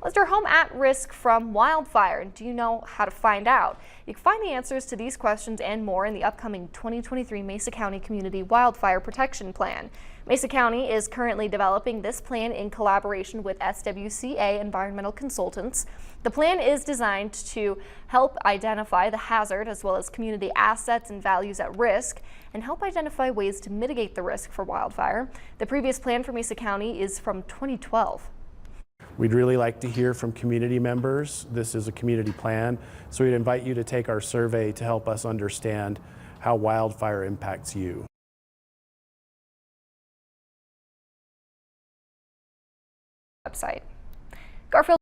Was your home at risk from wildfire? Do you know how to find out? You can find the answers to these questions and more in the upcoming 2023 Mesa County Community Wildfire Protection Plan. Mesa County is currently developing this plan in collaboration with SWCA Environmental Consultants. The plan is designed to help identify the hazard as well as community assets and values at risk and help identify ways to mitigate the risk for wildfire. The previous plan for Mesa County is from 2012. We'd really like to hear from community members. This is a community plan, so we'd invite you to take our survey to help us understand how wildfire impacts you. Website. Garfield